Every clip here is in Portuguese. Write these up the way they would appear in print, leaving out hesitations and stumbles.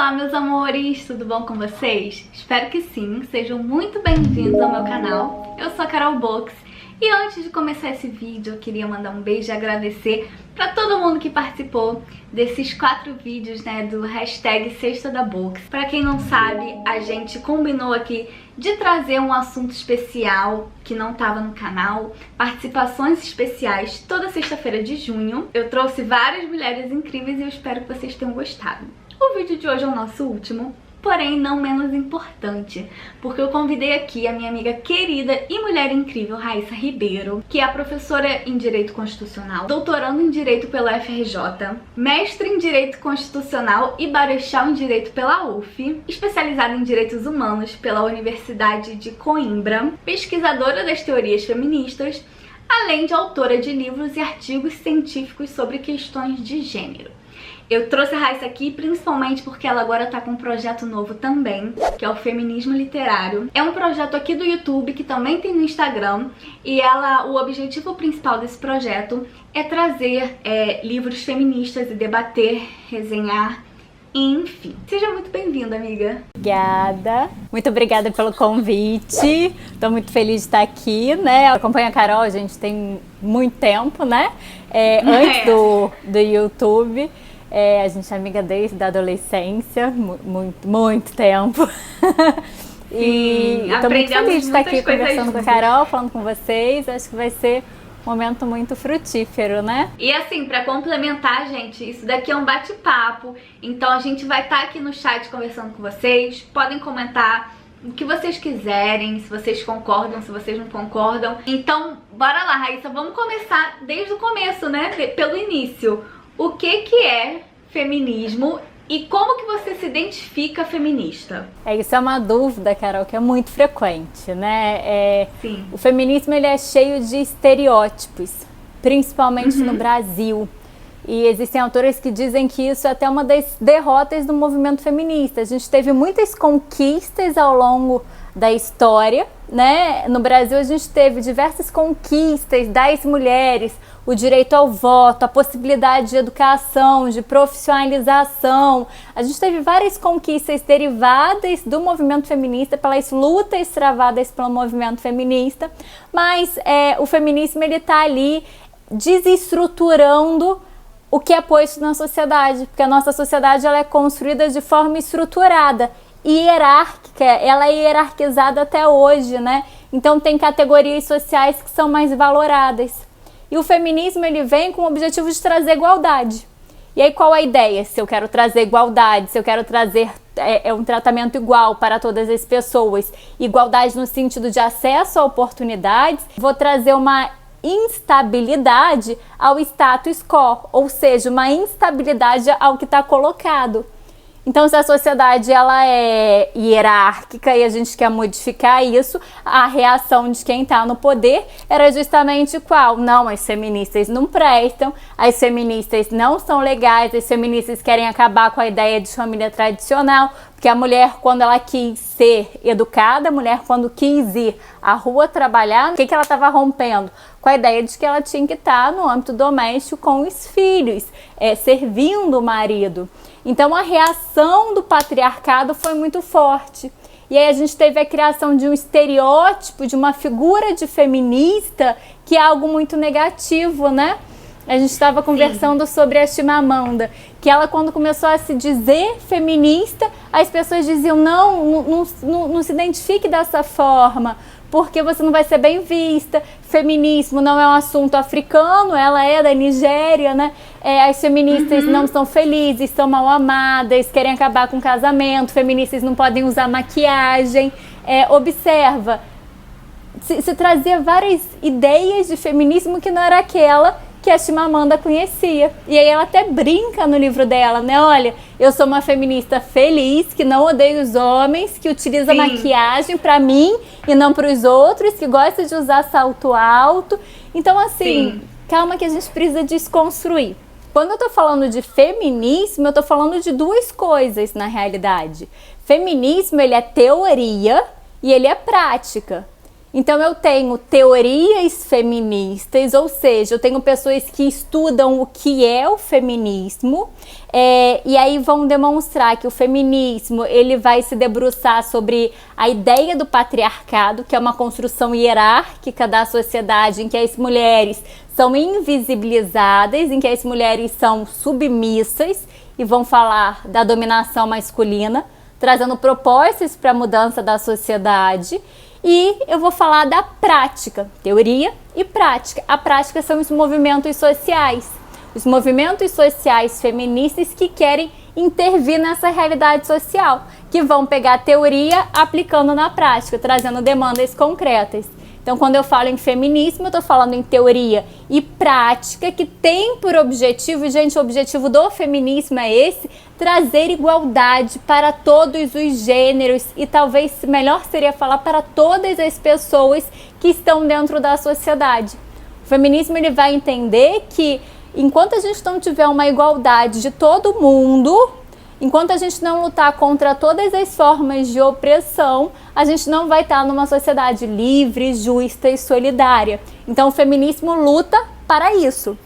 Olá, meus amores, tudo bom com vocês? Espero que sim, sejam muito bem-vindos ao meu canal. Eu sou a Carol Box e antes de começar esse vídeo eu queria mandar um beijo e agradecer pra todo mundo que participou desses 4 vídeos, do hashtag Sexta da Box. Pra quem não sabe, a gente combinou aqui de trazer um assunto especial que não tava no canal, participações especiais toda sexta-feira de junho. Eu trouxe várias mulheres incríveis e eu espero que vocês tenham gostado. O vídeo de hoje é o nosso último, porém não menos importante, porque eu convidei aqui a minha amiga querida e mulher incrível, Raíssa Ribeiro, que é professora em Direito Constitucional, doutorando em Direito pela FRJ, mestre em Direito Constitucional e barechal em Direito pela UF, especializada em Direitos Humanos pela Universidade de Coimbra, pesquisadora das teorias feministas, além de autora de livros e artigos científicos sobre questões de gênero. Eu trouxe a Raíssa aqui principalmente porque ela agora tá com um projeto novo também, que é o Feminismo Literário. É um projeto aqui do YouTube que também tem no Instagram e o objetivo principal desse projeto é trazer livros feministas e debater, resenhar, enfim. Seja muito bem-vinda, amiga. Obrigada. Muito obrigada pelo convite. Tô muito feliz de estar aqui, Eu acompanho a Carol, a gente tem muito tempo, Antes do YouTube. A gente é amiga desde a adolescência, muito tempo. E tô muito feliz de estar aqui conversando com a Carol, falando com vocês. Acho que vai ser um momento muito frutífero, E assim, pra complementar, gente, isso daqui é um bate-papo. Então a gente vai estar aqui no chat conversando com vocês. Podem comentar o que vocês quiserem, se vocês concordam, se vocês não concordam. Então, bora lá, Raíssa, vamos começar desde o começo, pelo início. O que é feminismo e como que você se identifica feminista? Isso é uma dúvida, Carol, que é muito frequente, Sim. O feminismo ele é cheio de estereótipos, principalmente no Brasil. E existem autores que dizem que isso é até uma das derrotas do movimento feminista. A gente teve muitas conquistas ao longo da história, No Brasil a gente teve diversas conquistas das mulheres, o direito ao voto, a possibilidade de educação, de profissionalização. A gente teve várias conquistas derivadas do movimento feminista, pelas lutas travadas pelo movimento feminista, mas o feminismo ele está ali desestruturando o que é posto na sociedade, porque a nossa sociedade ela é construída de forma estruturada, hierárquica, ela é hierarquizada até hoje, Então tem categorias sociais que são mais valoradas. E o feminismo ele vem com o objetivo de trazer igualdade. E aí qual a ideia? Se eu quero trazer igualdade, se eu quero trazer um tratamento igual para todas as pessoas, igualdade no sentido de acesso a oportunidades, vou trazer uma instabilidade ao status quo, ou seja, uma instabilidade ao que está colocado. Então, se a sociedade ela é hierárquica e a gente quer modificar isso, a reação de quem está no poder era justamente qual? Não, as feministas não prestam, as feministas não são legais, as feministas querem acabar com a ideia de família tradicional, porque a mulher, quando ela quis ser educada, a mulher, quando quis ir à rua trabalhar, o que ela estava rompendo? Com a ideia de que ela tinha que estar no âmbito doméstico com os filhos, servindo o marido. Então a reação do patriarcado foi muito forte. E aí a gente teve a criação de um estereótipo, de uma figura de feminista, que é algo muito negativo, A gente estava conversando sobre a Chimamanda, que ela quando começou a se dizer feminista, as pessoas diziam, não se identifique dessa forma, porque você não vai ser bem vista, feminismo não é um assunto africano, ela é da Nigéria, As feministas não são felizes, são mal amadas, querem acabar com o casamento, feministas não podem usar maquiagem. Observa, se trazia várias ideias de feminismo que não era aquela que a Chimamanda conhecia. E aí ela até brinca no livro dela, Olha, eu sou uma feminista feliz, que não odeia os homens, que utiliza maquiagem pra mim e não pros outros, que gosta de usar salto alto. Então, assim, calma que a gente precisa desconstruir. Quando eu tô falando de feminismo, eu tô falando de duas coisas, na realidade. Feminismo, ele é teoria e ele é prática. Então eu tenho teorias feministas, ou seja, eu tenho pessoas que estudam o que é o feminismo, e aí vão demonstrar que o feminismo ele vai se debruçar sobre a ideia do patriarcado, que é uma construção hierárquica da sociedade em que as mulheres são invisibilizadas, em que as mulheres são submissas, e vão falar da dominação masculina, trazendo propostas para a mudança da sociedade. E eu vou falar da prática, teoria e prática. A prática são os movimentos sociais. Os movimentos sociais feministas que querem intervir nessa realidade social, que vão pegar a teoria aplicando na prática, trazendo demandas concretas. Então, quando eu falo em feminismo, eu estou falando em teoria e prática, que tem por objetivo, gente, o objetivo do feminismo é esse, trazer igualdade para todos os gêneros e talvez melhor seria falar para todas as pessoas que estão dentro da sociedade. O feminismo ele vai entender que enquanto a gente não tiver uma igualdade de todo mundo, enquanto a gente não lutar contra todas as formas de opressão, a gente não vai estar numa sociedade livre, justa e solidária. Então o feminismo luta para isso.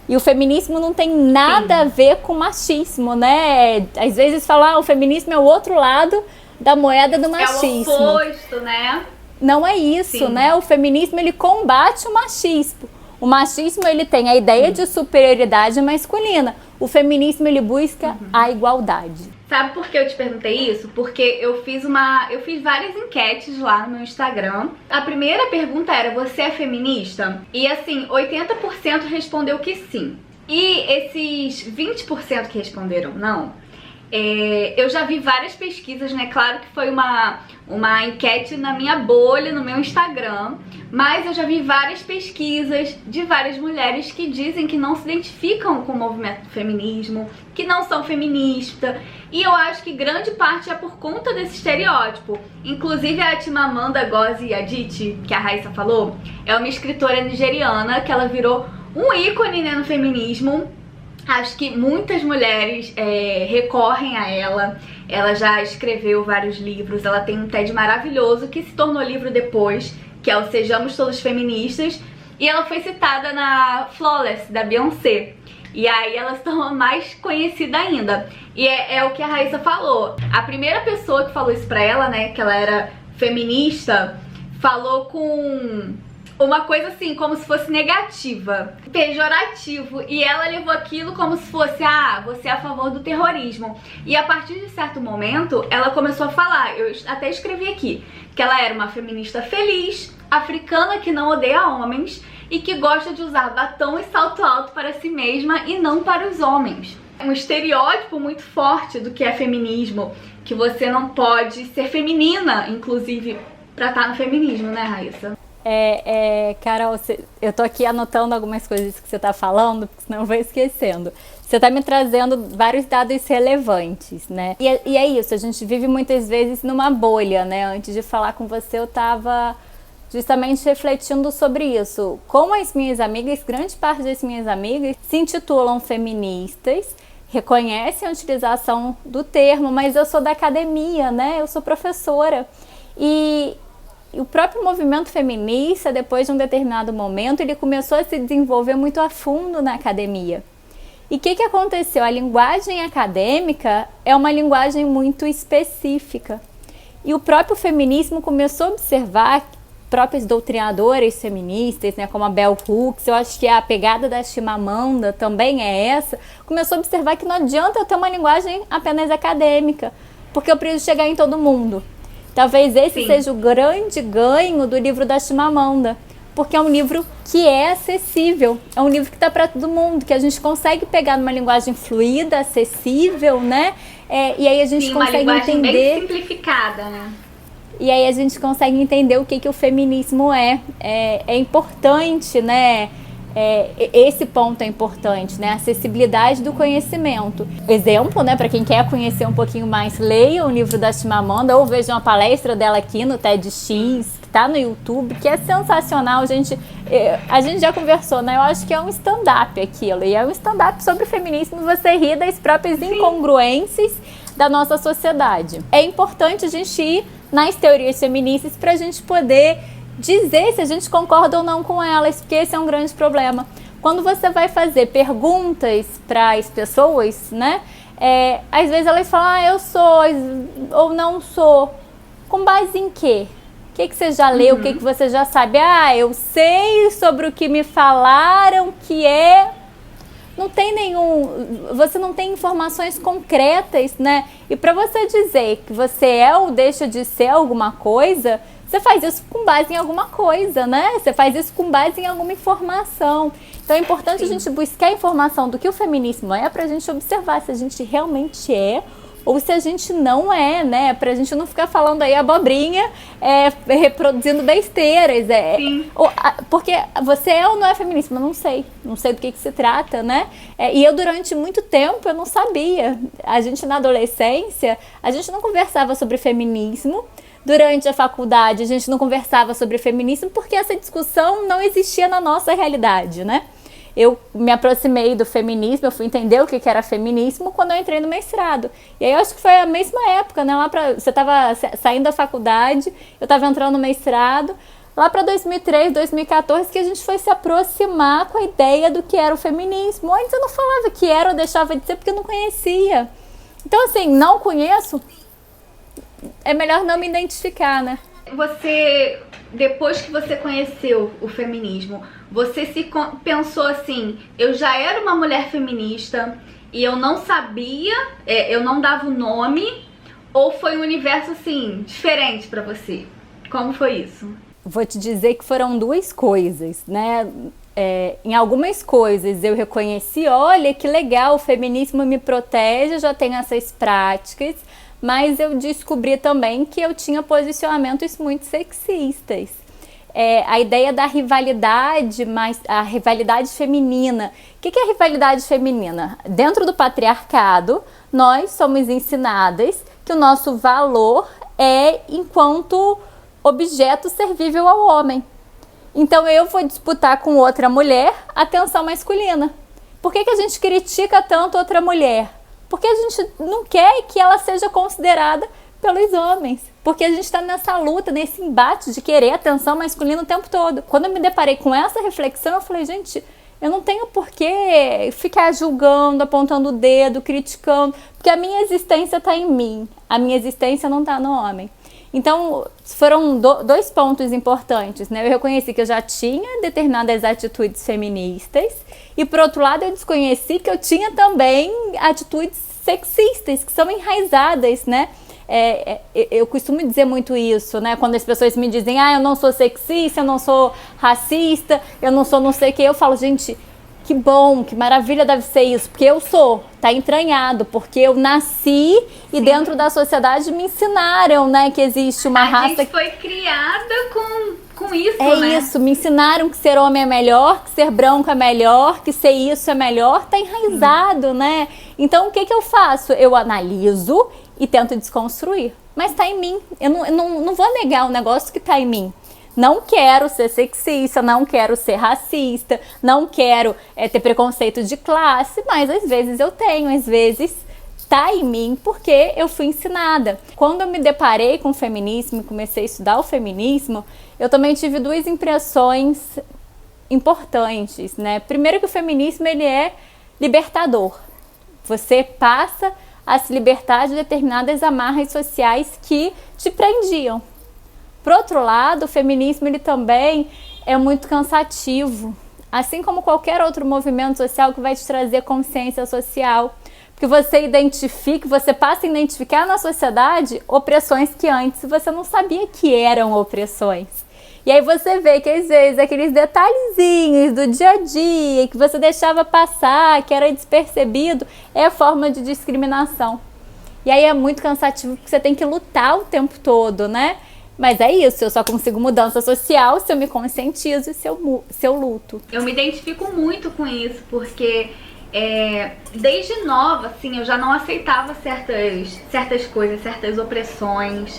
E o feminismo não tem nada a ver com machismo, né? Às vezes falar o feminismo é o outro lado da moeda do machismo. É o oposto, né? Não é isso, né? O feminismo ele combate o machismo. O machismo ele tem a ideia de superioridade masculina. O feminismo ele busca a igualdade. Sabe por que eu te perguntei isso? Porque eu fiz várias enquetes lá no meu Instagram. A primeira pergunta era: você é feminista? E assim, 80% respondeu que sim. E esses 20% que responderam não, eu já vi várias pesquisas, né? Claro que foi uma enquete na minha bolha, no meu Instagram, mas eu já vi várias pesquisas de várias mulheres que dizem que não se identificam com o movimento do feminismo, que não são feministas, e eu acho que grande parte é por conta desse estereótipo. Inclusive a Chimamanda Ngozi Adichie, que a Raíssa falou, é uma escritora nigeriana que ela virou um ícone, né, no feminismo. Acho que muitas mulheres recorrem a ela. Ela já escreveu vários livros. Ela tem um TED maravilhoso que se tornou livro depois, que é o Sejamos Todos Feministas. E ela foi citada na Flawless, da Beyoncé. E aí ela se tornou mais conhecida ainda. E é o que a Raíssa falou. A primeira pessoa que falou isso pra ela, né, que ela era feminista, falou com uma coisa assim, como se fosse negativa, pejorativo, e ela levou aquilo como se fosse: ah, você é a favor do terrorismo. E a partir de certo momento, ela começou a falar, eu até escrevi aqui, que ela era uma feminista feliz, africana que não odeia homens e que gosta de usar batom e salto alto para si mesma e não para os homens. Um estereótipo muito forte do que é feminismo, que você não pode ser feminina, inclusive, pra estar no feminismo, né, Raíssa? Carol, eu tô aqui anotando algumas coisas que você tá falando, porque senão eu vou esquecendo. Você tá me trazendo vários dados relevantes, né? E é isso, a gente vive muitas vezes numa bolha, né? Antes de falar com você, eu tava justamente refletindo sobre isso. Como as minhas amigas, grande parte das minhas amigas, se intitulam feministas, reconhecem a utilização do termo, mas eu sou da academia, né? Eu sou professora. E o próprio movimento feminista, depois de um determinado momento, ele começou a se desenvolver muito a fundo na academia. E o que aconteceu? A linguagem acadêmica é uma linguagem muito específica. E o próprio feminismo começou a observar, próprias doutrinadoras feministas, né, como a Bell Hooks, eu acho que a pegada da Chimamanda também é essa, começou a observar que não adianta eu ter uma linguagem apenas acadêmica, porque eu preciso chegar em todo mundo. Talvez esse seja o grande ganho do livro da Chimamanda, porque é um livro que é acessível, é um livro que está para todo mundo, que a gente consegue pegar numa linguagem fluida, acessível, né? E aí a gente consegue uma linguagem entender bem simplificada, né? E aí a gente consegue entender o que o feminismo é. É importante, né? Esse ponto é importante, né? A acessibilidade do conhecimento. Exemplo, né? Para quem quer conhecer um pouquinho mais, leia o livro da Chimamanda ou veja uma palestra dela aqui no TEDx, que tá no YouTube, que é sensacional, gente. A gente já conversou, né? Eu acho que é um stand-up aquilo. E é um stand-up sobre feminismo, você ri das próprias incongruências da nossa sociedade. É importante a gente ir nas teorias feministas para a gente poder dizer se a gente concorda ou não com elas, porque esse é um grande problema. Quando você vai fazer perguntas para as pessoas, né? Às vezes elas falam, eu sou ou não sou. Com base em quê? O que você já leu? O que você já sabe? Eu sei sobre o que me falaram que é... Não tem você não tem informações concretas, né? E para você dizer que você é ou deixa de ser alguma coisa, você faz isso com base em alguma coisa, né? Você faz isso com base em alguma informação. Então é importante a gente buscar a informação do que o feminismo é para a gente observar se a gente realmente é ou se a gente não é, né? Pra gente não ficar falando aí abobrinha, reproduzindo besteiras. Porque você é ou não é feminista? Mas não sei do que se trata, né? E eu durante muito tempo eu não sabia. A gente na adolescência, a gente não conversava sobre feminismo. Durante a faculdade a gente não conversava sobre feminismo porque essa discussão não existia na nossa realidade, né? Eu me aproximei do feminismo, eu fui entender o que era feminismo quando eu entrei no mestrado. E aí eu acho que foi a mesma época, né? Você estava saindo da faculdade, eu estava entrando no mestrado. Lá para 2013, 2014, que a gente foi se aproximar com a ideia do que era o feminismo. Antes eu não falava que era ou deixava de ser porque eu não conhecia. Então, assim, não conheço, é melhor não me identificar, né? Você, depois que você conheceu o feminismo, você pensou assim, eu já era uma mulher feminista e eu não sabia, eu não dava o nome, ou foi um universo assim, diferente pra você? Como foi isso? Vou te dizer que foram duas coisas, né? Em algumas coisas eu reconheci, olha que legal, o feminismo me protege, eu já tenho essas práticas, mas eu descobri também que eu tinha posicionamentos muito sexistas. A ideia da rivalidade, mas a rivalidade feminina. O que é a rivalidade feminina? Dentro do patriarcado, nós somos ensinadas que o nosso valor é enquanto objeto servível ao homem. Então eu vou disputar com outra mulher a atenção masculina. Por que a gente critica tanto outra mulher? Porque a gente não quer que ela seja considerada pelos homens. Porque a gente está nessa luta, nesse embate de querer atenção masculina o tempo todo. Quando eu me deparei com essa reflexão, eu falei, gente, eu não tenho por que ficar julgando, apontando o dedo, criticando, porque a minha existência está em mim, a minha existência não está no homem. Então, foram dois pontos importantes, né? Eu reconheci que eu já tinha determinadas atitudes feministas e, por outro lado, eu desconheci que eu tinha também atitudes sexistas, que são enraizadas, né? Eu costumo dizer muito isso, né? Quando as pessoas me dizem, eu não sou sexista, eu não sou racista, eu não sou não sei o que, eu falo, gente, que bom, que maravilha deve ser isso, porque eu sou, tá entranhado, porque eu nasci e dentro da sociedade me ensinaram, né, que existe uma raça... A gente foi criada com isso, né? É isso, me ensinaram que ser homem é melhor, que ser branco é melhor, que ser isso é melhor, tá enraizado, né? Então, o que eu faço? Eu analiso e tento desconstruir, mas tá em mim, eu não vou negar um negócio que tá em mim. Não quero ser sexista, não quero ser racista, não quero ter preconceito de classe, mas às vezes eu tenho, às vezes tá em mim porque eu fui ensinada. Quando eu me deparei com o feminismo e comecei a estudar o feminismo, eu também tive duas impressões importantes, né? Primeiro que o feminismo ele é libertador. Você passa a se libertar de determinadas amarras sociais que te prendiam. Por outro lado, o feminismo ele também é muito cansativo, assim como qualquer outro movimento social que vai te trazer consciência social, porque você passa a identificar na sociedade opressões que antes você não sabia que eram opressões. E aí você vê que às vezes aqueles detalhezinhos do dia a dia que você deixava passar, que era despercebido, é forma de discriminação. E aí é muito cansativo porque você tem que lutar o tempo todo, né? Mas é isso, eu só consigo mudança social se eu me conscientizo e se eu luto. Eu me identifico muito com isso, porque desde nova, assim, eu já não aceitava certas coisas, certas opressões.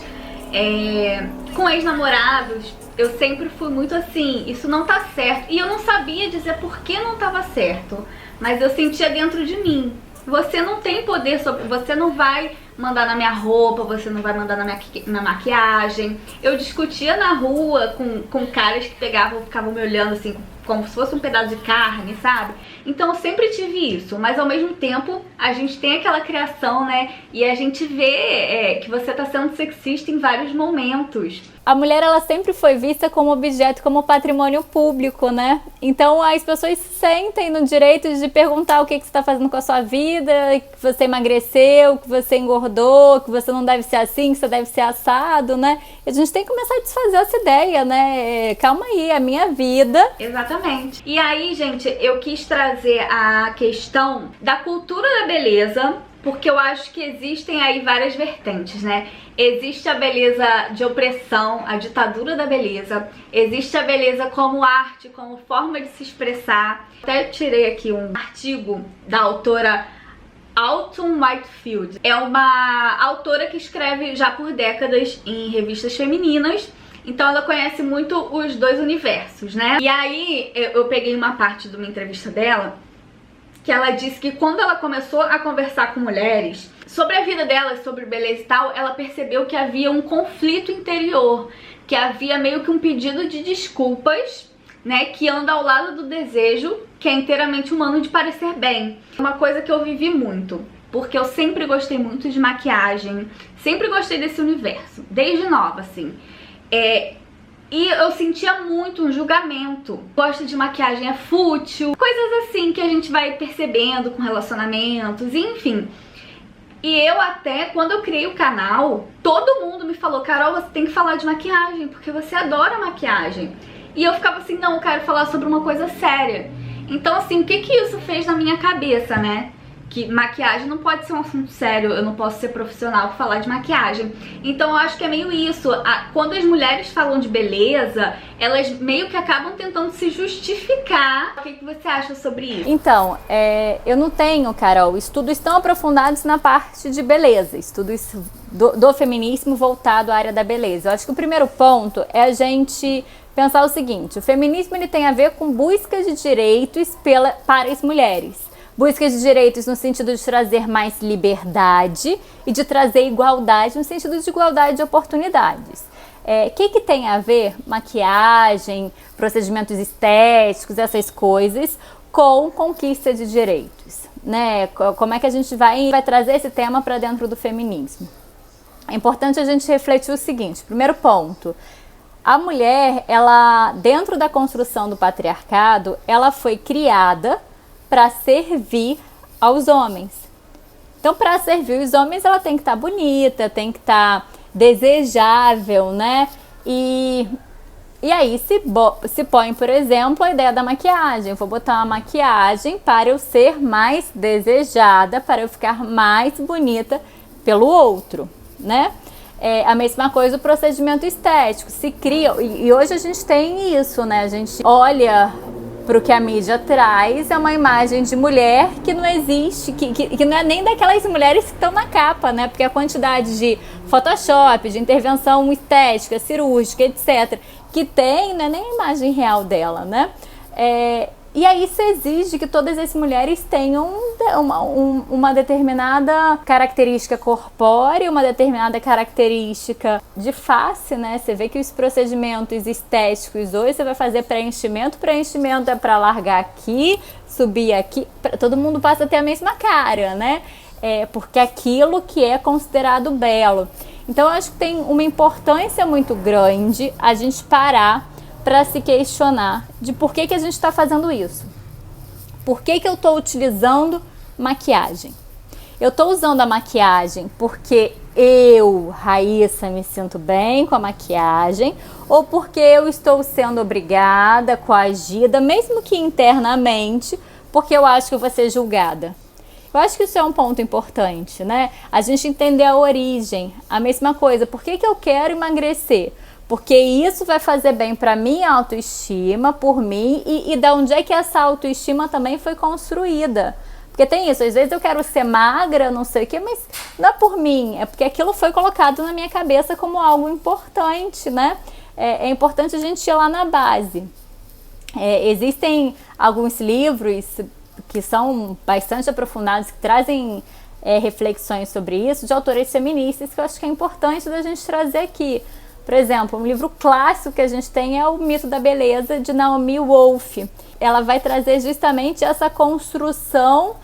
Com ex-namorados, eu sempre fui muito assim, isso não tá certo. E eu não sabia dizer por que não tava certo, mas eu sentia dentro de mim. Você não tem poder sobre, você não vai mandar na minha roupa, você não vai mandar na maquiagem. Eu discutia na rua com caras que ficavam me olhando assim, como se fosse um pedaço de carne, sabe? Então eu sempre tive isso, mas ao mesmo tempo a gente tem aquela criação, né? E a gente vê que você tá sendo sexista em vários momentos. A mulher, ela sempre foi vista como objeto, como patrimônio público, né? Então as pessoas se sentem no direito de perguntar o que você está fazendo com a sua vida, que você emagreceu, que você engordou, que você não deve ser assim, que você deve ser assado, né? E a gente tem que começar a desfazer essa ideia, né? Calma aí, é a minha vida. Exatamente. E aí, gente, eu quis trazer a questão da cultura da beleza, porque eu acho que existem aí várias vertentes, né? Existe a beleza de opressão, a ditadura da beleza. Existe a beleza como arte, como forma de se expressar. Até tirei aqui um artigo da autora Autumn Whitefield. É uma autora que escreve já por décadas em revistas femininas. Então ela conhece muito os dois universos, né? E aí eu peguei uma parte de uma entrevista dela que ela disse que quando ela começou a conversar com mulheres sobre a vida delas, sobre beleza e tal, ela percebeu que havia um conflito interior, que havia meio que um pedido de desculpas, né, que anda ao lado do desejo, que é inteiramente humano, de parecer bem. Uma coisa que eu vivi muito, porque eu sempre gostei muito de maquiagem, sempre gostei desse universo, desde nova, assim. E eu sentia muito um julgamento. Gosto de maquiagem é fútil, coisas assim que a gente vai percebendo com relacionamentos, enfim. E eu até, quando eu criei o canal, todo mundo me falou: Carol, você tem que falar de maquiagem, porque você adora maquiagem. E eu ficava assim, não, eu quero falar sobre uma coisa séria. Então assim, o que que isso fez na minha cabeça, né? Que maquiagem não pode ser um assunto sério, eu não posso ser profissional pra falar de maquiagem. Então eu acho que é meio isso, quando as mulheres falam de beleza, elas meio que acabam tentando se justificar. O que que você acha sobre isso? Então, eu não tenho, Carol, estudos tão aprofundados na parte de beleza, estudos do feminismo voltado à área da beleza. Eu acho que o primeiro ponto é a gente pensar o seguinte: o feminismo ele tem a ver com busca de direitos para as mulheres. Busca de direitos no sentido de trazer mais liberdade e de trazer igualdade no sentido de igualdade de oportunidades. O que tem a ver maquiagem, procedimentos estéticos, essas coisas, com conquista de direitos, né? Como é que a gente vai trazer esse tema para dentro do feminismo? É importante a gente refletir o seguinte: primeiro ponto, a mulher, ela, dentro da construção do patriarcado, ela foi criada para servir aos homens. Então, para servir os homens, ela tem que estar bonita, tem que estar desejável, né? E aí se põe, por exemplo, a ideia da maquiagem. Eu vou botar uma maquiagem para eu ser mais desejada, para eu ficar mais bonita pelo outro, né? A mesma coisa o procedimento estético. Se cria, e hoje a gente tem isso, né? A gente olha para o que a mídia traz, é uma imagem de mulher que não existe, que não é nem daquelas mulheres que estão na capa, né? Porque a quantidade de Photoshop, de intervenção estética, cirúrgica, etc., que tem, não é nem a imagem real dela, né? E aí isso exige que todas as mulheres tenham uma determinada característica corpórea, uma determinada característica de face, né? Você vê que os procedimentos estéticos hoje você vai fazer preenchimento é para largar aqui, subir aqui, todo mundo passa a ter a mesma cara, né? Porque aquilo que é considerado belo. Então eu acho que tem uma importância muito grande a gente parar para se questionar de por que a gente está fazendo isso. Por que eu estou utilizando maquiagem? Eu estou usando a maquiagem porque eu, Raíssa, me sinto bem com a maquiagem, ou porque eu estou sendo obrigada, coagida, mesmo que internamente, porque eu acho que eu vou ser julgada. Eu acho que isso é um ponto importante, né? A gente entender a origem. A mesma coisa, por que eu quero emagrecer? Porque isso vai fazer bem para minha autoestima, por mim, e da onde é que essa autoestima também foi construída. Porque tem isso, às vezes eu quero ser magra, não sei o que, mas não é por mim, é porque aquilo foi colocado na minha cabeça como algo importante, né? É importante a gente ir lá na base. Existem alguns livros que são bastante aprofundados, que trazem reflexões sobre isso de autores feministas que eu acho que é importante da gente trazer aqui. Por exemplo, um livro clássico que a gente tem é O Mito da Beleza, de Naomi Wolf. Ela vai trazer justamente essa construção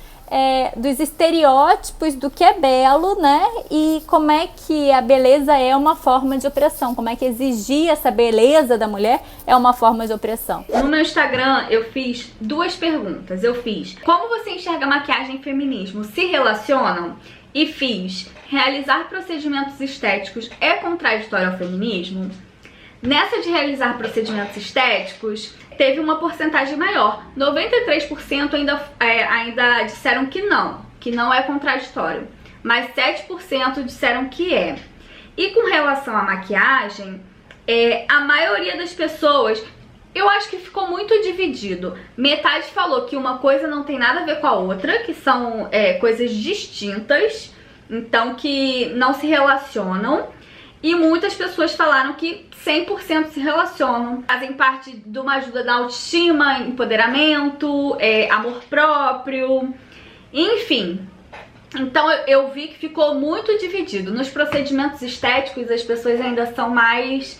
dos estereótipos do que é belo, né? E como é que a beleza é uma forma de opressão, como é que exigir essa beleza da mulher é uma forma de opressão. No meu Instagram eu fiz 2 perguntas. Eu fiz: como você enxerga maquiagem e feminismo se relacionam? E fiz: realizar procedimentos estéticos é contraditório ao feminismo? Nessa de realizar procedimentos estéticos, teve uma porcentagem maior. 93% ainda disseram que não é contraditório. Mas 7% disseram que é. E com relação à maquiagem, a maioria das pessoas, eu acho que ficou muito dividido. Metade falou que uma coisa não tem nada a ver com a outra, que são coisas distintas, então que não se relacionam. E muitas pessoas falaram que 100% se relacionam. Fazem parte de uma ajuda da autoestima, empoderamento, amor próprio, enfim. Então eu vi que ficou muito dividido. Nos procedimentos estéticos as pessoas ainda são mais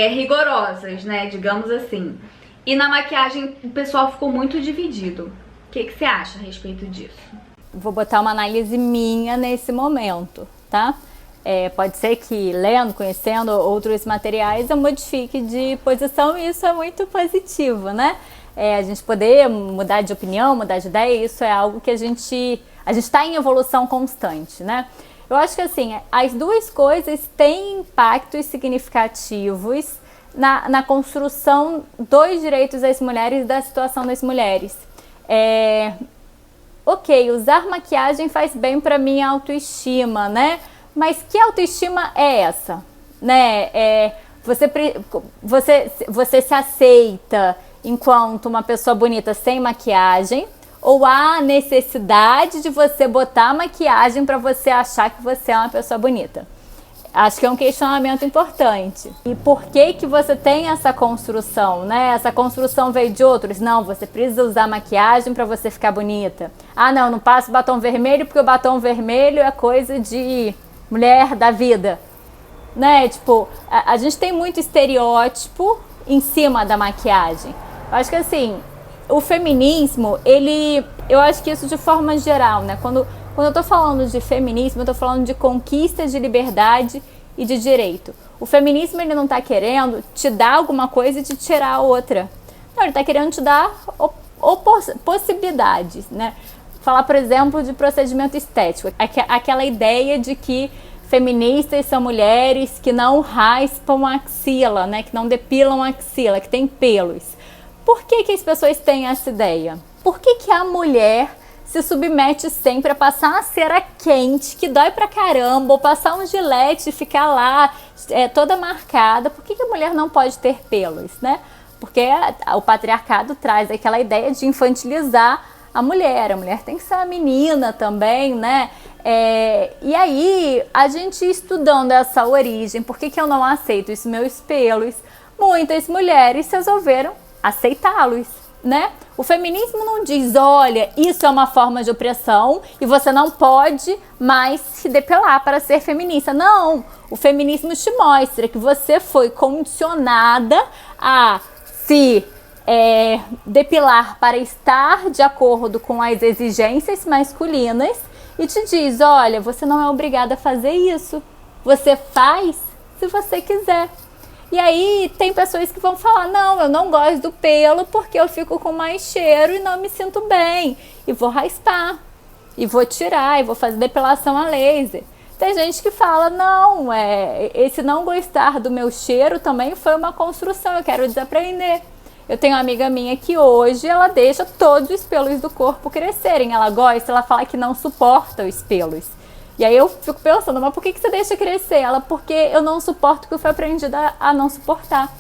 rigorosas, né, digamos assim. E na maquiagem o pessoal ficou muito dividido. O que você acha a respeito disso? Vou botar uma análise minha nesse momento, tá? Pode ser que lendo, conhecendo outros materiais eu modifique de posição, e isso é muito positivo, né? A gente poder mudar de opinião, mudar de ideia, isso é algo que a gente está em evolução constante, né? Eu acho que assim, as duas coisas têm impactos significativos na construção dos direitos das mulheres e da situação das mulheres. Ok, usar maquiagem faz bem para minha autoestima, né? Mas que autoestima é essa? Né? Você se aceita enquanto uma pessoa bonita sem maquiagem? Ou há necessidade de você botar maquiagem para você achar que você é uma pessoa bonita? Acho que é um questionamento importante. E por que você tem essa construção, né? Essa construção veio de outros? Não, você precisa usar maquiagem para você ficar bonita. Ah, não passo batom vermelho porque o batom vermelho é coisa de mulher da vida, né? Tipo, a gente tem muito estereótipo em cima da maquiagem. Eu acho que assim, o feminismo, eu acho que isso de forma geral, né? Quando eu tô falando de feminismo, eu tô falando de conquista de liberdade e de direito. O feminismo, ele não tá querendo te dar alguma coisa e te tirar outra. Não, ele tá querendo te dar possibilidades, né? Falar, por exemplo, de procedimento estético. Aquela ideia de que feministas são mulheres que não raspam a axila, né? Que não depilam a axila, que tem pelos. Por que as pessoas têm essa ideia? Por que a mulher se submete sempre a passar uma cera quente, que dói pra caramba, ou passar um gilete e ficar lá toda marcada? Por que a mulher não pode ter pelos, né? Porque o patriarcado traz aquela ideia de infantilizar a mulher tem que ser uma menina também, né? E aí, a gente estudando essa origem, por que eu não aceito os meus pelos? Muitas mulheres resolveram aceitá-los, né? O feminismo não diz, olha, isso é uma forma de opressão e você não pode mais se depilar para ser feminista. Não, o feminismo te mostra que você foi condicionada a se depilar para estar de acordo com as exigências masculinas e te diz, olha, você não é obrigada a fazer isso, você faz se você quiser. E aí tem pessoas que vão falar, não, eu não gosto do pelo porque eu fico com mais cheiro e não me sinto bem, e vou raspar, e vou tirar, e vou fazer depilação a laser. Tem gente que fala, não, esse não gostar do meu cheiro também foi uma construção, eu quero desaprender. Eu tenho uma amiga minha que hoje ela deixa todos os pelos do corpo crescerem. Ela gosta, ela fala que não suporta os pelos. E aí eu fico pensando, mas por que você deixa crescer? Ela, porque eu não suporto o que eu fui aprendida a não suportar.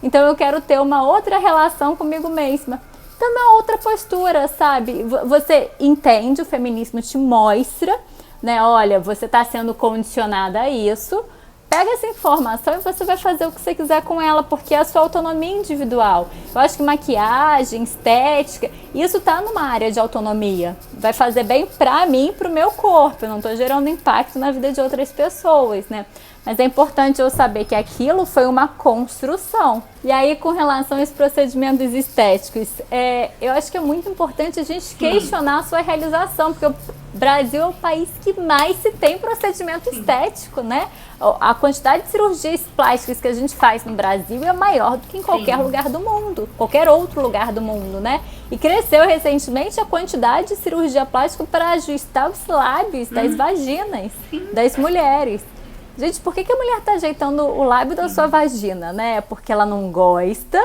Então eu quero ter uma outra relação comigo mesma. Então é uma outra postura, sabe? Você entende, o feminismo te mostra, né? Olha, você está sendo condicionada a isso. pega essa informação e você vai fazer o que você quiser com ela, porque é a sua autonomia individual. Eu acho que maquiagem, estética, isso tá numa área de autonomia. Vai fazer bem pra mim, pro meu corpo. Eu não tô gerando impacto na vida de outras pessoas, né? Mas é importante eu saber que aquilo foi uma construção. E aí, com relação aos procedimentos estéticos, eu acho que é muito importante a gente questionar a sua realização, porque o Brasil é o país que mais se tem procedimento estético, né? A quantidade de cirurgias plásticas que a gente faz no Brasil é maior do que em qualquer lugar do mundo, qualquer outro lugar do mundo, né? E cresceu recentemente a quantidade de cirurgia plástica para ajustar os lábios das vaginas das mulheres. Gente, por que a mulher tá ajeitando o lábio da sua vagina, né? É porque ela não gosta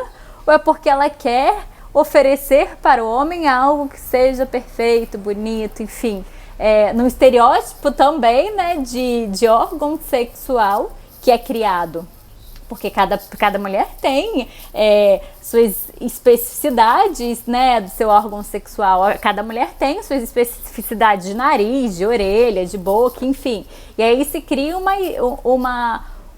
ou é porque ela quer oferecer para o homem algo que seja perfeito, bonito, enfim. No estereótipo também, né, de órgão sexual que é criado. Porque cada mulher tem suas especificidades, né, do seu órgão sexual. Cada mulher tem suas especificidades de nariz, de orelha, de boca, enfim. E aí se cria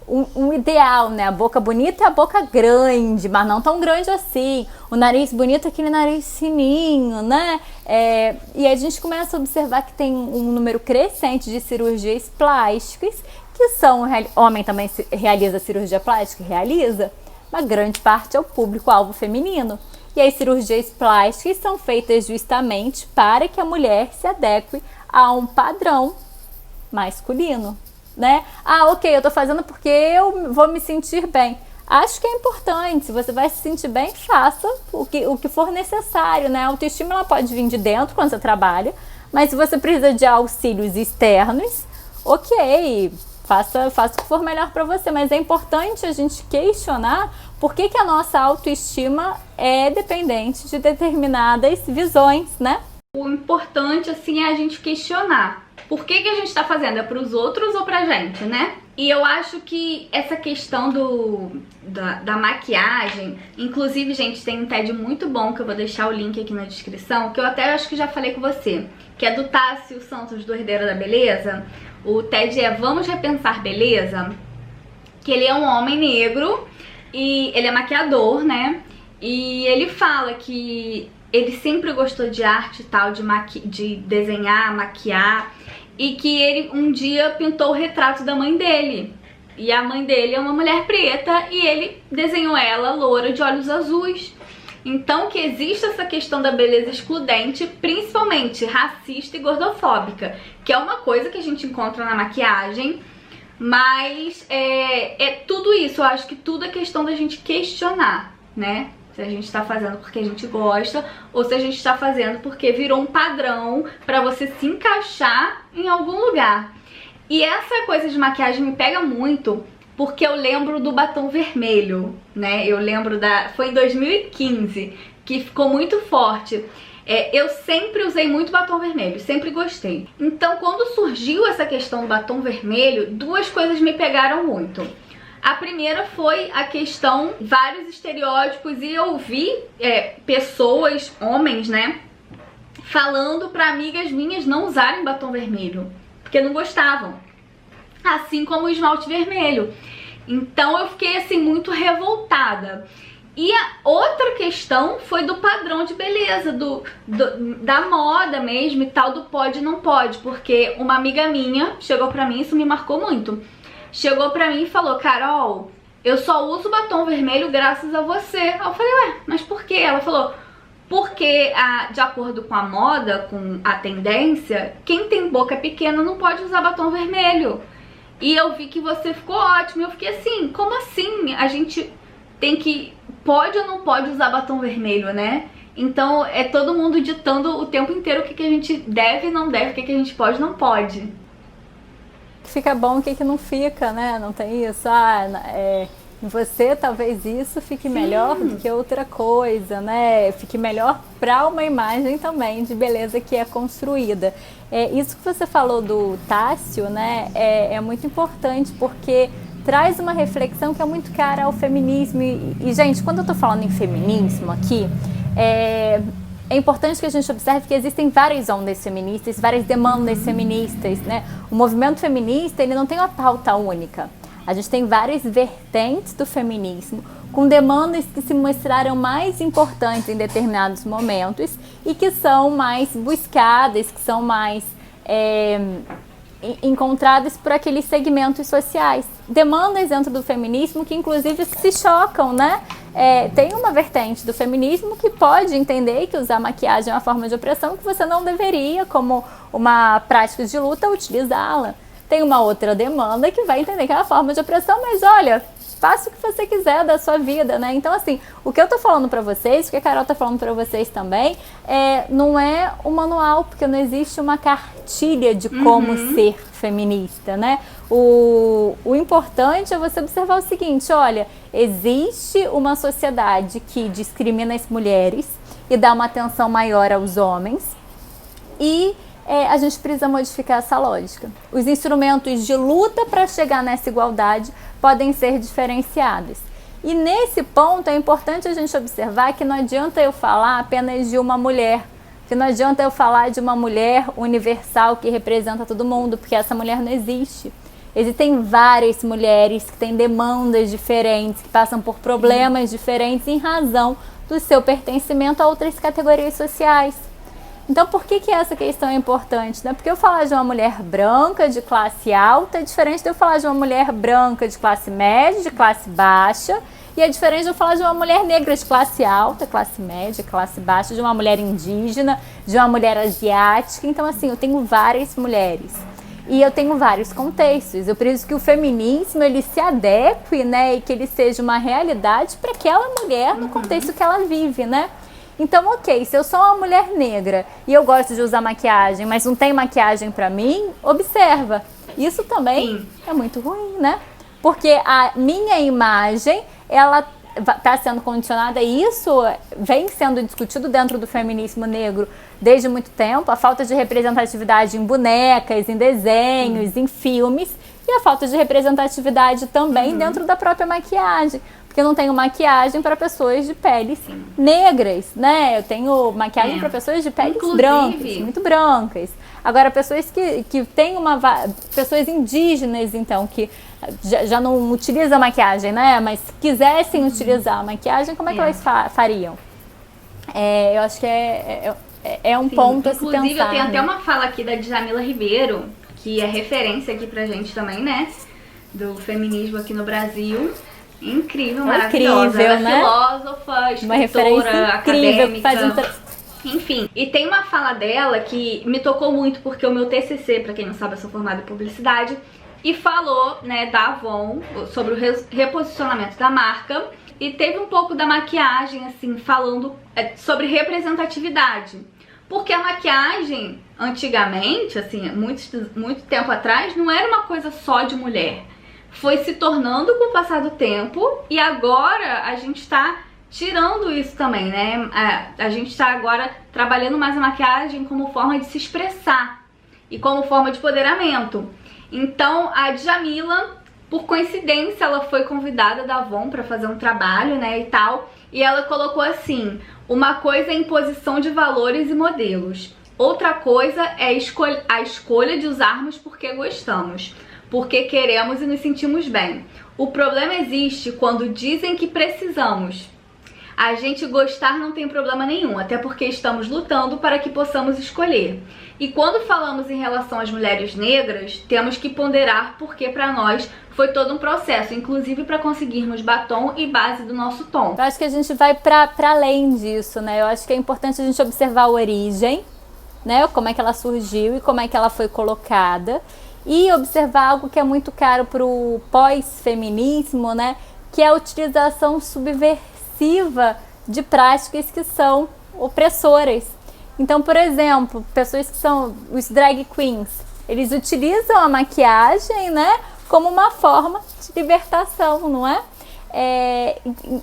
um ideal, né? A boca bonita é a boca grande, mas não tão grande assim. O nariz bonito é aquele nariz fininho, né? E a gente começa a observar que tem um número crescente de cirurgias plásticas, que são... Homem também realiza cirurgia plástica? Realiza. Uma grande parte é o público-alvo feminino. E as cirurgias plásticas são feitas justamente para que a mulher se adeque a um padrão masculino, né? Ok, eu tô fazendo porque eu vou me sentir bem. Acho que é importante, se você vai se sentir bem, faça o que for necessário, né? A autoestima ela pode vir de dentro quando você trabalha, mas se você precisa de auxílios externos, ok, faça o que for melhor para você, mas é importante a gente questionar por que a nossa autoestima é dependente de determinadas visões, né? O importante, assim, é a gente questionar. Por que a gente tá fazendo? É pros outros ou pra gente, né? E eu acho que essa questão da maquiagem... Inclusive, gente, tem um TED muito bom, que eu vou deixar o link aqui na descrição, que eu até acho que já falei com você, que é do Tássio Santos, do Herdeiro da Beleza. O TED é Vamos Repensar Beleza? Que ele é um homem negro e ele é maquiador, né? E ele fala que ele sempre gostou de arte e tal, de desenhar, maquiar, e que ele um dia pintou o retrato da mãe dele. E a mãe dele é uma mulher preta e ele desenhou ela loura de olhos azuis. Então que existe essa questão da beleza excludente, principalmente racista e gordofóbica, que é uma coisa que a gente encontra na maquiagem, mas é tudo isso. Eu acho que tudo é questão da gente questionar, né? Se a gente tá fazendo porque a gente gosta ou se a gente tá fazendo porque virou um padrão pra você se encaixar em algum lugar. E essa coisa de maquiagem me pega muito porque eu lembro do batom vermelho, né? Eu lembro foi em 2015 que ficou muito forte. Eu sempre usei muito batom vermelho, sempre gostei. Então, quando surgiu essa questão do batom vermelho, duas coisas me pegaram muito. A primeira foi a questão, vários estereótipos, e eu vi pessoas, homens, né, falando pra amigas minhas não usarem batom vermelho, porque não gostavam. Assim como o esmalte vermelho. Então eu fiquei assim muito revoltada. E a outra questão foi do padrão de beleza, da moda mesmo e tal, do pode e não pode. Porque uma amiga minha chegou pra mim, isso me marcou muito. Chegou pra mim e falou: Carol, eu só uso batom vermelho graças a você. Aí eu falei: ué, mas por quê? Ela falou: porque de acordo com a moda, com a tendência, quem tem boca pequena não pode usar batom vermelho. E eu vi que você ficou ótimo. Eu fiquei assim, como assim? A gente tem que... Pode ou não pode usar batom vermelho, né? Então é todo mundo ditando o tempo inteiro o que a gente deve e não deve, o que a gente pode e não pode. Fica bom, o que não fica, né? Não tem isso. Em você talvez isso fique melhor do que outra coisa, né? Fique melhor para uma imagem também de beleza que é construída. Isso que você falou do Tássio, né? É muito importante porque traz uma reflexão que é muito cara ao feminismo. E gente, quando eu tô falando em feminismo aqui, é importante que a gente observe que existem várias ondas feministas, várias demandas feministas, né? O movimento feminista, ele não tem uma pauta única. A gente tem várias vertentes do feminismo, com demandas que se mostraram mais importantes em determinados momentos e que são mais buscadas, que são mais encontradas por aqueles segmentos sociais. Demandas dentro do feminismo que inclusive se chocam, né? Tem uma vertente do feminismo que pode entender que usar maquiagem é uma forma de opressão, que você não deveria, como uma prática de luta, utilizá-la. Tem uma outra demanda que vai entender que é uma forma de opressão, mas olha, faça o que você quiser da sua vida, né? Então, assim, o que eu tô falando pra vocês, o que a Carol tá falando pra vocês também, não é um manual, porque não existe uma cartilha de como ser feminista, né? O importante é você observar o seguinte, olha, existe uma sociedade que discrimina as mulheres e dá uma atenção maior aos homens e a gente precisa modificar essa lógica. Os instrumentos de luta para chegar nessa igualdade podem ser diferenciados. E nesse ponto é importante a gente observar que não adianta eu falar apenas de uma mulher, que não adianta eu falar de uma mulher universal que representa todo mundo, porque essa mulher não existe. Existem várias mulheres que têm demandas diferentes, que passam por problemas diferentes em razão do seu pertencimento a outras categorias sociais. Então, por que essa questão é importante? Né? Porque eu falar de uma mulher branca de classe alta é diferente de eu falar de uma mulher branca de classe média, de classe baixa, e é diferente de eu falar de uma mulher negra de classe alta, classe média, classe baixa, de uma mulher indígena, de uma mulher asiática. Então, assim, eu tenho várias mulheres e eu tenho vários contextos. Eu preciso que o feminismo ele se adeque, né, e que ele seja uma realidade para aquela mulher no contexto que ela vive, né? Então, ok, se eu sou uma mulher negra e eu gosto de usar maquiagem, mas não tem maquiagem pra mim, observa. Isso também é muito ruim, né? Porque a minha imagem, ela está sendo condicionada, e isso vem sendo discutido dentro do feminismo negro desde muito tempo, a falta de representatividade em bonecas, em desenhos, em filmes, e a falta de representatividade também dentro da própria maquiagem. Porque eu não tenho maquiagem para pessoas de peles negras, né? Eu tenho maquiagem para pessoas de peles brancas, muito brancas. Agora, pessoas que têm pessoas indígenas, então, que já não utilizam maquiagem, né? Mas quisessem utilizar a maquiagem, como é que elas fariam? Eu acho que é um ponto a se pensar. Inclusive, eu tenho até uma fala aqui da Djamila Ribeiro, que é referência aqui pra gente também, né? Do feminismo aqui no Brasil. Incrível, maravilhosa. Ela é filósofa, escritora, acadêmica. Enfim, e tem uma fala dela que me tocou muito, porque o meu TCC, pra quem não sabe, eu sou formada em publicidade, e falou, né, da Avon, sobre o reposicionamento da marca, e teve um pouco da maquiagem, assim, falando sobre representatividade. Porque a maquiagem, antigamente, assim, muito tempo atrás, não era uma coisa só de mulher. Foi se tornando com o passar do tempo, e agora a gente está tirando isso também, né? A gente está agora trabalhando mais a maquiagem como forma de se expressar e como forma de empoderamento. Então a Djamila, por coincidência, ela foi convidada da Avon para fazer um trabalho, né, e tal, e ela colocou assim: uma coisa é imposição de valores e modelos, outra coisa é a escolha de usarmos porque gostamos, porque queremos e nos sentimos bem. O problema existe quando dizem que precisamos. A gente gostar não tem problema nenhum, até porque estamos lutando para que possamos escolher. E quando falamos em relação às mulheres negras, temos que ponderar porque para nós foi todo um processo, inclusive para conseguirmos batom e base do nosso tom. Eu acho que a gente vai para além disso, né? Eu acho que é importante a gente observar a origem, né? Como é que ela surgiu e como é que ela foi colocada. E observar algo que é muito caro para o pós-feminismo, né? Que é a utilização subversiva de práticas que são opressoras. Então, por exemplo, pessoas que são os drag queens, eles utilizam a maquiagem, né, como uma forma de libertação, não é?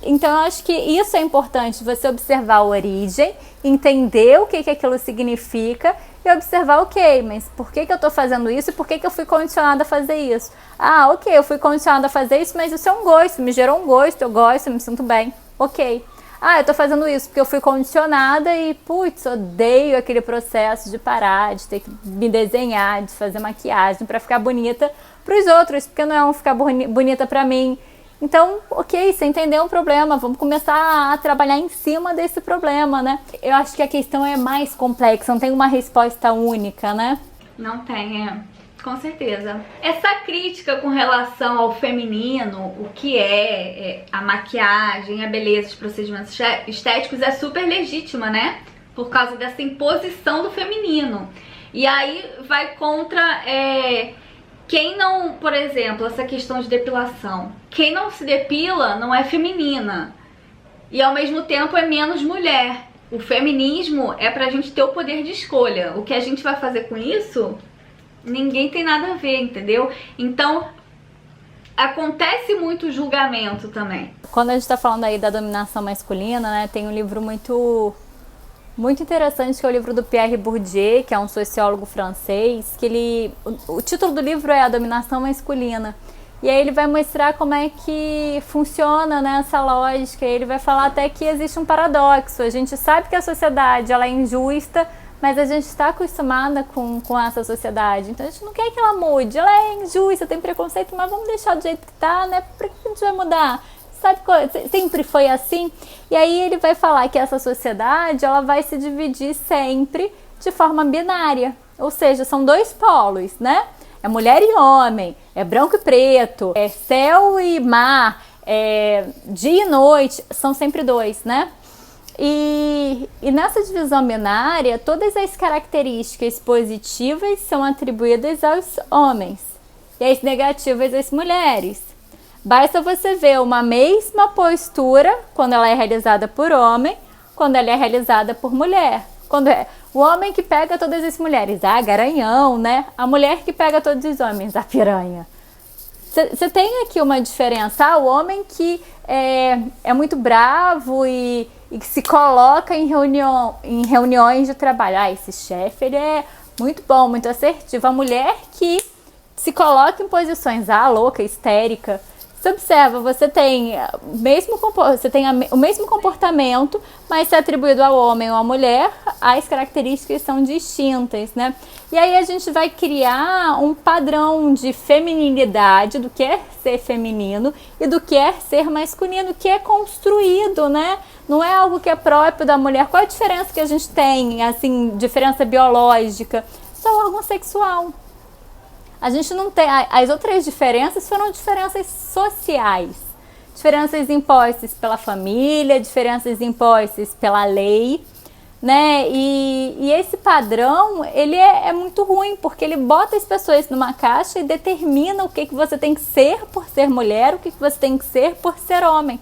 Então eu acho que isso é importante, você observar a origem, entender o que aquilo significa e observar, ok, mas por que eu tô fazendo isso e por que eu fui condicionada a fazer isso? Ah, ok, eu fui condicionada a fazer isso, mas isso é um gosto, me gerou um gosto, eu gosto, eu me sinto bem, ok. Ah, eu tô fazendo isso porque eu fui condicionada e, putz, odeio aquele processo de parar, de ter que me desenhar, de fazer maquiagem pra ficar bonita pros outros, porque não é um ficar bonita pra mim. Então, ok, você entendeu o problema, vamos começar a trabalhar em cima desse problema, né? Eu acho que a questão é mais complexa, não tem uma resposta única, né? Não tem, com certeza. Essa crítica com relação ao feminino, o que é a maquiagem, a beleza, os procedimentos estéticos é super legítima, né? Por causa dessa imposição do feminino. E aí vai contra quem não, por exemplo, essa questão de depilação. Quem não se depila não é feminina. E ao mesmo tempo é menos mulher. O feminismo é pra gente ter o poder de escolha. O que a gente vai fazer com isso, ninguém tem nada a ver, entendeu? Então, acontece muito julgamento também. Quando a gente tá falando aí da dominação masculina, né, tem um livro muito interessante, que é o livro do Pierre Bourdieu, que é um sociólogo francês, que o título do livro é A Dominação Masculina. E aí ele vai mostrar como é que funciona, né, essa lógica. E ele vai falar até que existe um paradoxo. A gente sabe que a sociedade ela é injusta, mas a gente está acostumada com essa sociedade. Então a gente não quer que ela mude. Ela é injusta, tem preconceito, mas vamos deixar do jeito que tá, né? Por que a gente vai mudar? Sabe, sempre foi assim. E aí ele vai falar que essa sociedade ela vai se dividir sempre de forma binária. Ou seja, são dois polos, né? É mulher e homem, é branco e preto, é céu e mar, é dia e noite, são sempre dois, né? E nessa divisão binária, todas as características positivas são atribuídas aos homens e as negativas às mulheres. Basta você ver uma mesma postura quando ela é realizada por homem, quando ela é realizada por mulher. Quando é o homem que pega todas as mulheres, garanhão, né? A mulher que pega todos os homens, a piranha. Você tem aqui uma diferença. O homem que é muito bravo e que se coloca em reuniões de trabalho. Esse chefe ele é muito bom, muito assertivo. A mulher que se coloca em posições louca, histérica. Você observa, você tem o mesmo comportamento, mas se é atribuído ao homem ou à mulher, as características são distintas, né? E aí a gente vai criar um padrão de feminilidade, do que é ser feminino e do que é ser masculino, que é construído, né? Não é algo que é próprio da mulher. Qual a diferença que a gente tem, assim, diferença biológica? Só o órgão sexual. A gente não tem. As outras diferenças foram diferenças sociais. Diferenças impostas pela família, diferenças impostas pela lei, né? E esse padrão, ele é muito ruim, porque ele bota as pessoas numa caixa e determina o que você tem que ser por ser mulher, o que você tem que ser por ser homem.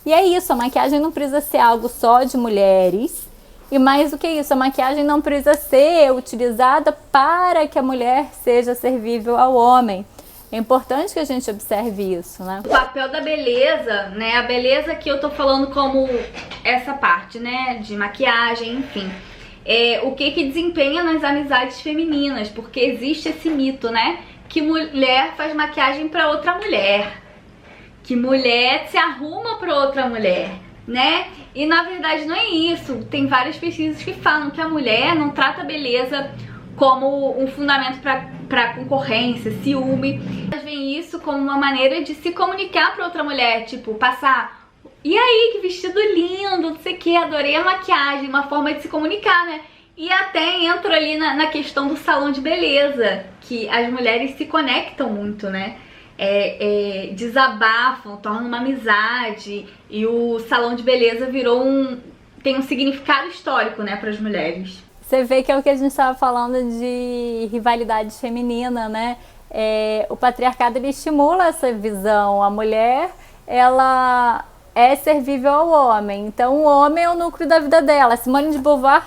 E é isso, a maquiagem não precisa ser algo só de mulheres. E mais do que isso, a maquiagem não precisa ser utilizada para que a mulher seja servível ao homem. É importante que a gente observe isso, né? O papel da beleza, né? A beleza que eu tô falando como essa parte, né? De maquiagem, enfim. O que desempenha nas amizades femininas, porque existe esse mito, né? Que mulher faz maquiagem para outra mulher. Que mulher se arruma para outra mulher, né? E na verdade não é isso. Tem várias pesquisas que falam que a mulher não trata a beleza como um fundamento para concorrência, ciúme. Elas veem isso como uma maneira de se comunicar para outra mulher, tipo, passar: e aí, que vestido lindo, não sei o que, adorei a maquiagem, uma forma de se comunicar, né? E até entra ali na questão do salão de beleza, que as mulheres se conectam muito, né? Desabafam, tornam uma amizade, e o salão de beleza tem um significado histórico, né, para as mulheres. Você vê que é o que a gente estava falando de rivalidade feminina, né? O patriarcado ele estimula essa visão. A mulher, ela é servível ao homem. Então, o homem é o núcleo da vida dela. Simone de Beauvoir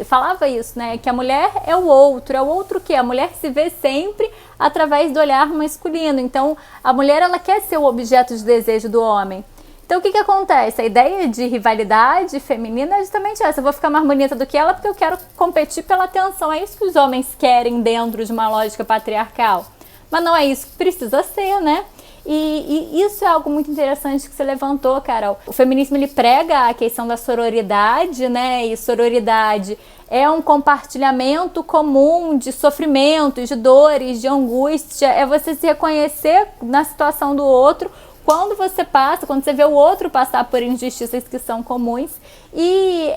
falava isso, né? Que a mulher é o outro. É o outro o quê? A mulher se vê sempre através do olhar masculino. Então, a mulher, ela quer ser o objeto de desejo do homem. Então, o que acontece? A ideia de rivalidade feminina é justamente essa. Eu vou ficar mais bonita do que ela porque eu quero competir pela atenção. É isso que os homens querem dentro de uma lógica patriarcal. Mas não é isso que precisa ser, né? E isso é algo muito interessante que você levantou, Carol. O feminismo, ele prega a questão da sororidade, né? E sororidade é um compartilhamento comum de sofrimentos, de dores, de angústia, é você se reconhecer na situação do outro, quando você passa, quando você vê o outro passar por injustiças que são comuns. E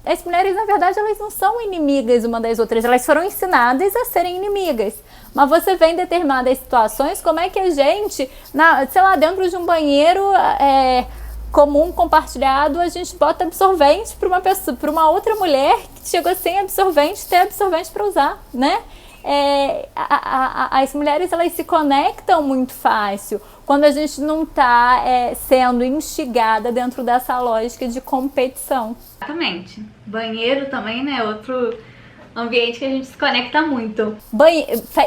as mulheres, na verdade, elas não são inimigas uma das outras, elas foram ensinadas a serem inimigas. Mas você vê em determinadas situações como é que a gente, sei lá, dentro de um banheiro comum, compartilhado, a gente bota absorvente para uma pessoa, para uma outra mulher que chegou sem absorvente, ter absorvente para usar, né? As mulheres, elas se conectam muito fácil quando a gente não está sendo instigada dentro dessa lógica de competição. Exatamente. Banheiro também, né? Outro ambiente que a gente se conecta muito.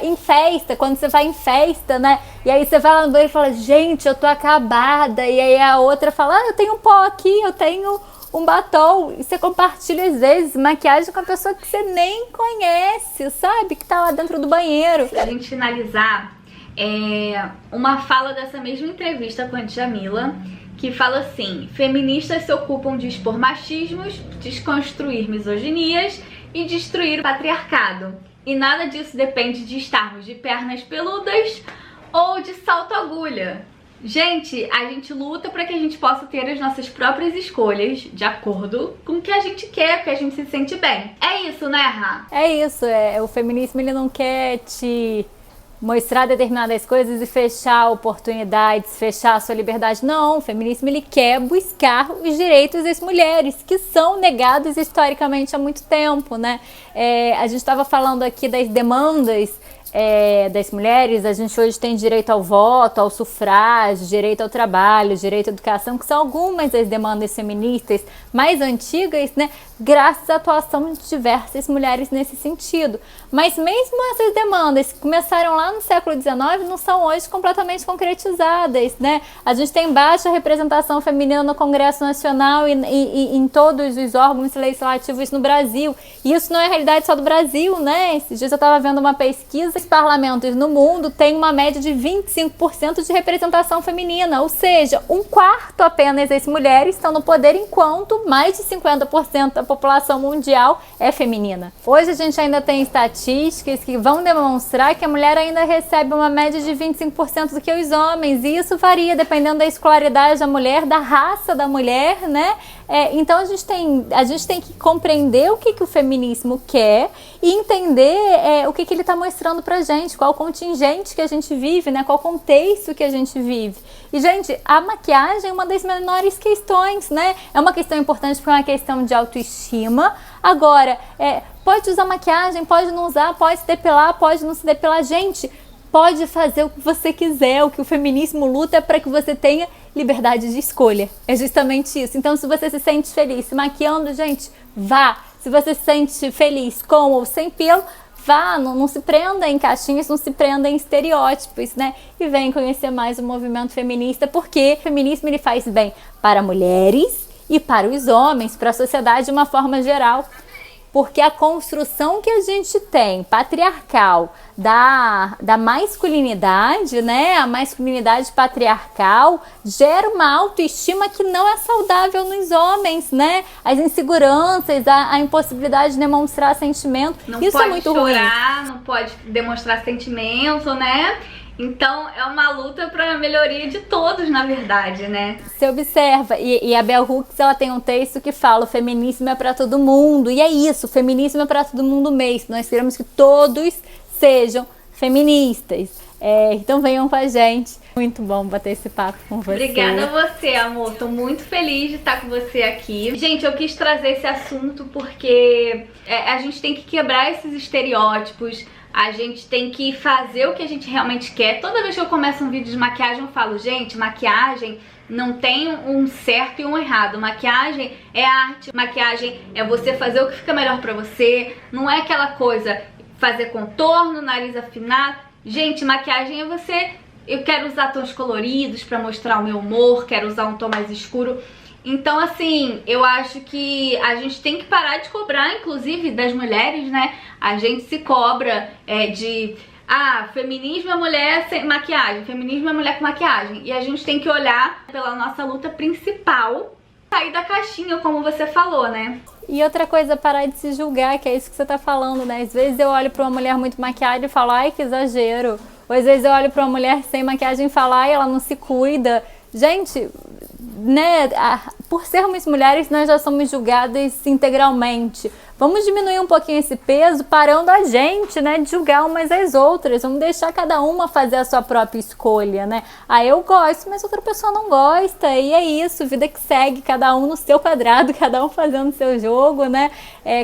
Em festa, quando você vai em festa, né? E aí você vai lá no banheiro e fala, gente, eu tô acabada. E aí a outra fala, eu tenho um pó aqui, eu tenho um batom. E você compartilha, às vezes, maquiagem com a pessoa que você nem conhece, sabe? Que tá lá dentro do banheiro. Pra gente finalizar, uma fala dessa mesma entrevista com a Djamila, que fala assim: feministas se ocupam de expor machismos, desconstruir misoginias e destruir o patriarcado. E nada disso depende de estarmos de pernas peludas ou de salto-agulha. Gente, a gente luta para que a gente possa ter as nossas próprias escolhas de acordo com o que a gente quer, que a gente se sente bem. É isso, né, Rá? É isso, o feminismo, ele não quer te mostrar determinadas coisas e fechar oportunidades, fechar a sua liberdade. Não, o feminismo, ele quer buscar os direitos das mulheres, que são negados historicamente há muito tempo, né? A gente estava falando aqui das demandas das mulheres. A gente hoje tem direito ao voto, ao sufrágio, direito ao trabalho, direito à educação, que são algumas das demandas feministas mais antigas, né? Graças à atuação de diversas mulheres nesse sentido. Mas mesmo essas demandas que começaram lá no século XIX não são hoje completamente concretizadas, né? A gente tem baixa representação feminina no Congresso Nacional e em todos os órgãos legislativos no Brasil. E isso não é realidade só do Brasil, né? Esses dias eu estava vendo uma pesquisa. Os parlamentos no mundo têm uma média de 25% de representação feminina, ou seja, 1/4 apenas das mulheres estão no poder, enquanto mais de 50% da população mundial é feminina. Hoje a gente ainda tem estatísticas que vão demonstrar que a mulher ainda recebe uma média de 25% do que os homens, e isso varia dependendo da escolaridade da mulher, da raça da mulher, né? Então a gente tem que compreender o que o feminismo quer e entender o que ele está mostrando pra gente, qual o contingente que a gente vive, né? Qual o contexto que a gente vive. E, gente, a maquiagem é uma das menores questões, né? É uma questão importante porque é uma questão de autoestima. Agora, pode usar maquiagem, pode não usar, pode se depilar, pode não se depilar. Gente, pode fazer o que você quiser. O que o feminismo luta é para que você tenha liberdade de escolha. É justamente isso. Então, se você se sente feliz se maquiando, gente, vá. Se você se sente feliz com ou sem pelo, vá. Não se prenda em caixinhas, não se prenda em estereótipos, né? E vem conhecer mais o movimento feminista, porque o feminismo, ele faz bem para mulheres e para os homens, para a sociedade de uma forma geral. Porque a construção que a gente tem, patriarcal, da masculinidade, né? A masculinidade patriarcal gera uma autoestima que não é saudável nos homens, né? As inseguranças, a impossibilidade de demonstrar sentimento. Não isso pode é muito chorar, ruim. não pode demonstrar sentimento, né? Então é uma luta para a melhoria de todos, na verdade, né? Você observa, e a Bell Hooks, ela tem um texto que fala: o feminismo é para todo mundo. E é isso, o feminismo é para todo mundo mesmo. Nós queremos que todos sejam feministas. Então venham com a gente. Muito bom bater esse papo com você. Obrigada a você, amor. Tô muito feliz de estar com você aqui. Gente, eu quis trazer esse assunto porque a gente tem que quebrar esses estereótipos. A gente tem que fazer o que a gente realmente quer. Toda vez que eu começo um vídeo de maquiagem, eu falo: gente, maquiagem não tem um certo e um errado. Maquiagem é arte, maquiagem é você fazer o que fica melhor pra você. Não é aquela coisa, fazer contorno, nariz afinado. Gente, maquiagem é você... Eu quero usar tons coloridos pra mostrar o meu humor, quero usar um tom mais escuro. Então, assim, eu acho que a gente tem que parar de cobrar, inclusive, das mulheres, né? A gente se cobra feminismo é mulher sem maquiagem, feminismo é mulher com maquiagem. E a gente tem que olhar pela nossa luta principal, sair da caixinha, como você falou, né? E outra coisa, parar de se julgar, que é isso que você tá falando, né? Às vezes eu olho pra uma mulher muito maquiada e falo, ai, que exagero. Ou às vezes eu olho pra uma mulher sem maquiagem e falo, ai, ela não se cuida. Gente, né, por sermos mulheres, nós já somos julgadas integralmente. Vamos diminuir um pouquinho esse peso, parando a gente, né, de julgar umas às outras. Vamos deixar cada uma fazer a sua própria escolha, né? Ah, eu gosto, mas outra pessoa não gosta. E é isso, vida que segue, cada um no seu quadrado, cada um fazendo o seu jogo, né?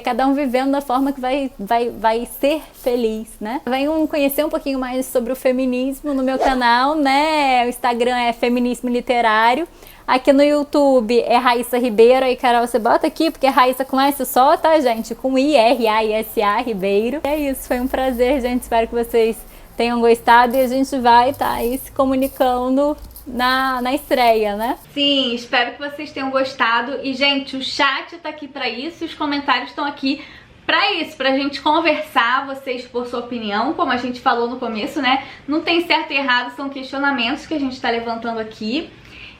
Cada um vivendo da forma que vai ser feliz, né? Venham conhecer um pouquinho mais sobre o feminismo no meu canal, né? O Instagram é Feminismo Literário. Aqui no YouTube é Raissa Ribeiro, aí Carol, você bota aqui, porque é Raissa com S só, tá, gente? Com I-R-A-I-S-A, Ribeiro. É isso, foi um prazer, gente, espero que vocês tenham gostado e a gente vai estar aí se comunicando na estreia, né? Sim, espero que vocês tenham gostado e, gente, o chat tá aqui pra isso, os comentários estão aqui pra isso, pra gente conversar, você expor sua opinião, como a gente falou no começo, né? Não tem certo e errado, são questionamentos que a gente tá levantando aqui.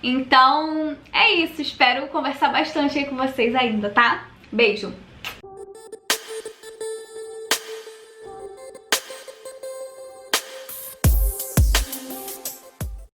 Então, é isso. Espero conversar bastante aí com vocês ainda, tá? Beijo!